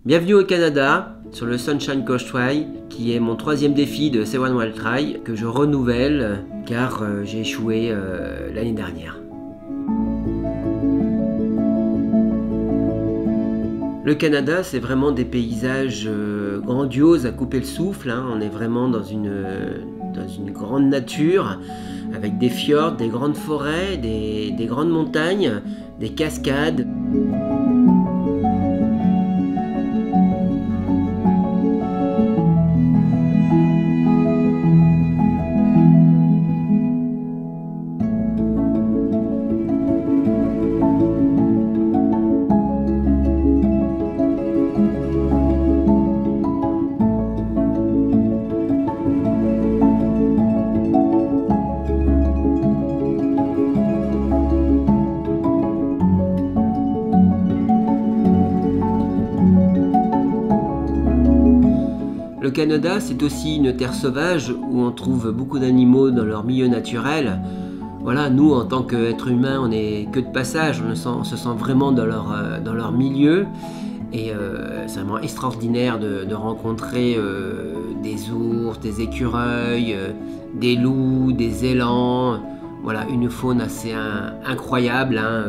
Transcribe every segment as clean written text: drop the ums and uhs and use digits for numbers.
Bienvenue au Canada, sur le Sunshine Coastway, qui est mon 3e défi de Say One Wild Try, que je renouvelle car j'ai échoué l'année dernière. Le Canada, c'est vraiment des paysages grandioses à couper le souffle, hein. On est vraiment dans une grande nature, avec des fjords, des grandes forêts, des grandes montagnes, des cascades. Le Canada, c'est aussi une terre sauvage où on trouve beaucoup d'animaux dans leur milieu naturel. Voilà, nous, en tant qu'êtres humains, on n'est que de passage, on se sent vraiment dans leur milieu. Et c'est vraiment extraordinaire de rencontrer des ours, des écureuils, des loups, des élans. Voilà, une faune assez incroyable, hein,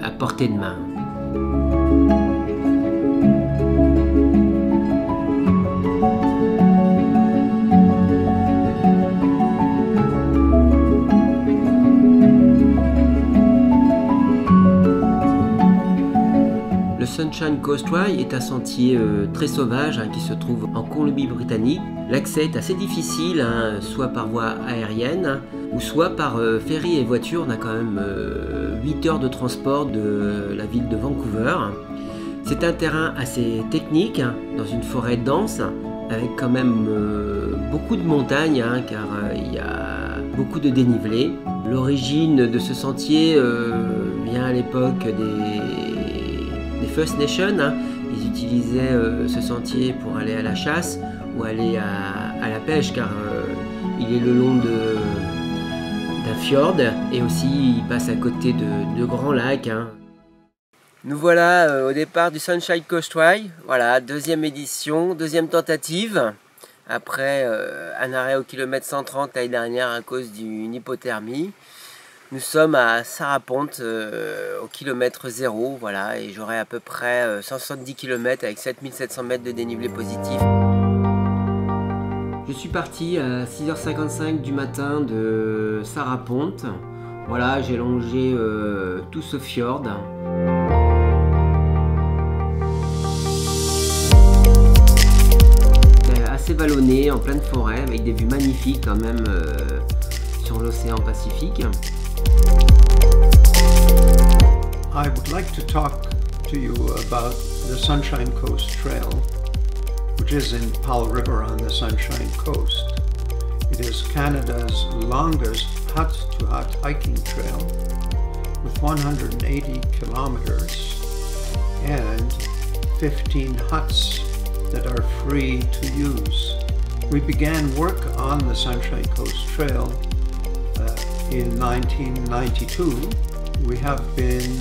à portée de main. Le Sunshine Coastway est un sentier très sauvage, hein, qui se trouve en Colombie-Britannique. L'accès est assez difficile, hein, soit par voie aérienne ou soit par ferry et voiture. On a quand même 8 heures de transport de la ville de Vancouver. C'est un terrain assez technique, hein, dans une forêt dense, avec quand même beaucoup de montagnes, hein, car il y a beaucoup de dénivelé. L'origine de ce sentier vient à l'époque des First Nations, hein. Ils utilisaient ce sentier pour aller à la chasse ou aller à la pêche, car il est le long d'un fjord et aussi il passe à côté de grands lacs, hein. Nous voilà au départ du Sunshine Coastway. Voilà, 2e édition, 2e tentative, après un arrêt au kilomètre 130 l'année dernière à cause d'une hypothermie. Nous sommes à Sarapont, au kilomètre 0, voilà, et j'aurai à peu près 170 km avec 7700 mètres de dénivelé positif. Je suis parti à 6h55 du matin de Sarapont. Voilà, j'ai longé tout ce fjord. C'est assez vallonné, en pleine forêt, avec des vues magnifiques quand même sur l'océan Pacifique. I would like to talk to you about the Sunshine Coast Trail, which is in Powell River on the Sunshine Coast. It is Canada's longest hut-to-hut hiking trail with 180 kilometers and 15 huts that are free to use. We began work on the Sunshine Coast Trail in 1992. We have been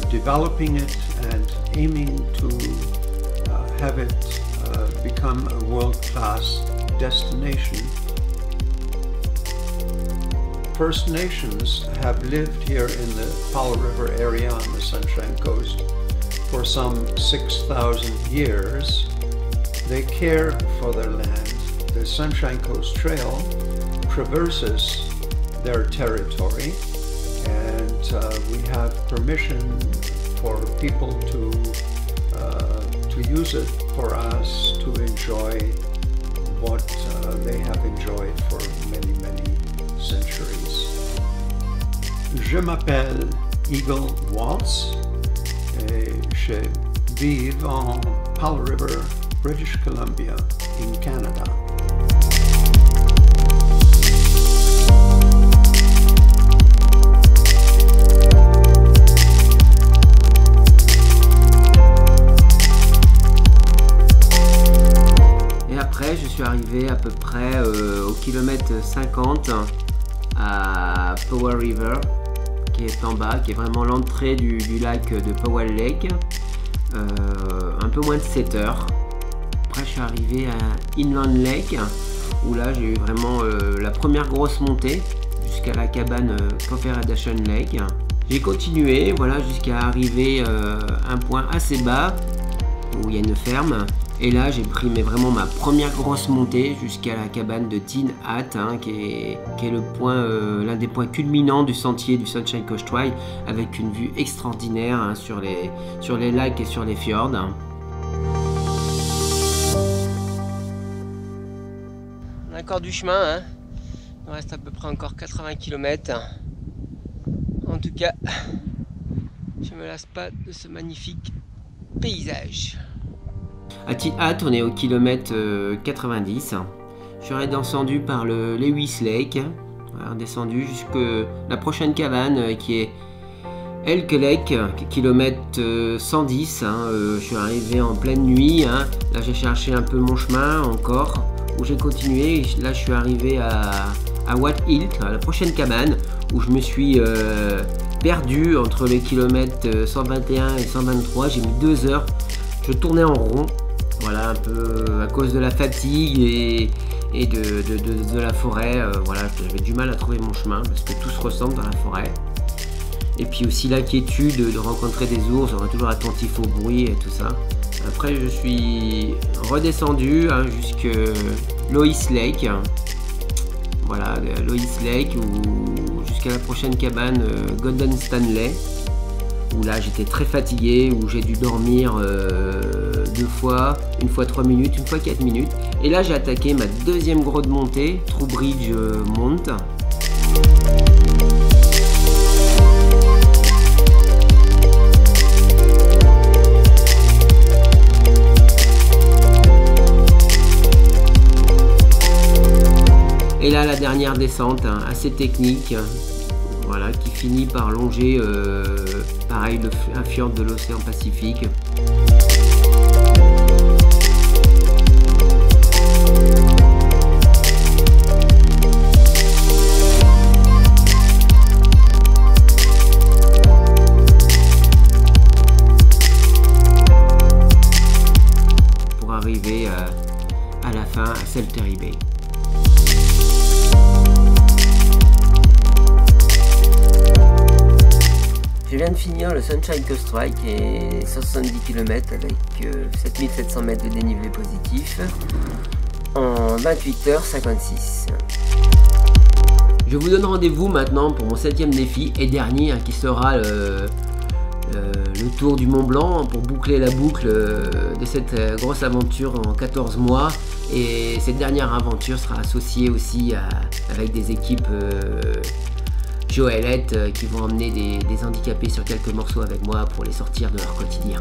developing it and aiming to have it become a world-class destination. First Nations have lived here in the Powell River area on the Sunshine Coast for some 6,000 years. They care for their land. The Sunshine Coast Trail traverses their territory, and we have permission for people to use it for us to enjoy what they have enjoyed for many, many centuries. Je m'appelle Eagle Waltz et je vis en Powell River, British Columbia, in Canada. Je suis arrivé à peu près au kilomètre 50 à Powell River, qui qui est en bas, qui est vraiment l'entrée du lac de Powell Lake. Un peu moins de 7 heures. Après je suis arrivé à Inland Lake, où là j'ai eu vraiment la première grosse montée jusqu'à la cabane Confederation Lake. J'ai continué voilà, jusqu'à arriver à un point assez bas où il y a une ferme. Et là j'ai pris vraiment ma première grosse montée jusqu'à la cabane de Tin Hat, hein, qui est le point, l'un des points culminants du sentier du Sunshine Coast Trail, avec une vue extraordinaire hein, sur les lacs et sur les fjords. On a encore du chemin, hein. Il nous reste à peu près encore 80 km. En tout cas, je ne me lasse pas de ce magnifique paysage. À Tin Hat, on est au kilomètre 90. Je suis redescendu par le Lewis Lake. Voilà, redescendu jusqu'à la prochaine cabane qui est Elk Lake, kilomètre 110. Hein. Je suis arrivé en pleine nuit. Hein. Là, j'ai cherché un peu mon chemin encore, où j'ai continué. Là, je suis arrivé à Wat Hill, à la prochaine cabane, où je me suis perdu entre les kilomètres 121 et 123. J'ai mis 2 heures. Je tournais en rond. Voilà, un peu à cause de la fatigue et de la forêt. Voilà, j'avais du mal à trouver mon chemin parce que tout se ressemble dans la forêt. Et puis aussi l'inquiétude de rencontrer des ours, on est toujours attentif au bruit et tout ça. Après, je suis redescendu hein, jusqu'à Lois Lake. Voilà, Lois Lake ou jusqu'à la prochaine cabane Golden Stanley. Où là j'étais très fatigué, où j'ai dû dormir 2 fois, une fois 3 minutes, une fois 4 minutes. Et là j'ai attaqué ma deuxième grosse montée, True Bridge Mount. Et là la dernière descente, hein, assez technique. Voilà, qui finit par longer pareil un fjord de l'océan Pacifique. Pour arriver à la fin à Salteri Bay. Je viens de finir le Sunshine Coast Trail qui est 70 km avec 7700 mètres de dénivelé positif en 28h56. Je vous donne rendez-vous maintenant pour mon 7e défi et dernier hein, qui sera le tour du Mont Blanc pour boucler la boucle de cette grosse aventure en 14 mois. Et cette dernière aventure sera associée aussi avec des équipes Joëlette qui vont emmener des handicapés sur quelques morceaux avec moi pour les sortir de leur quotidien.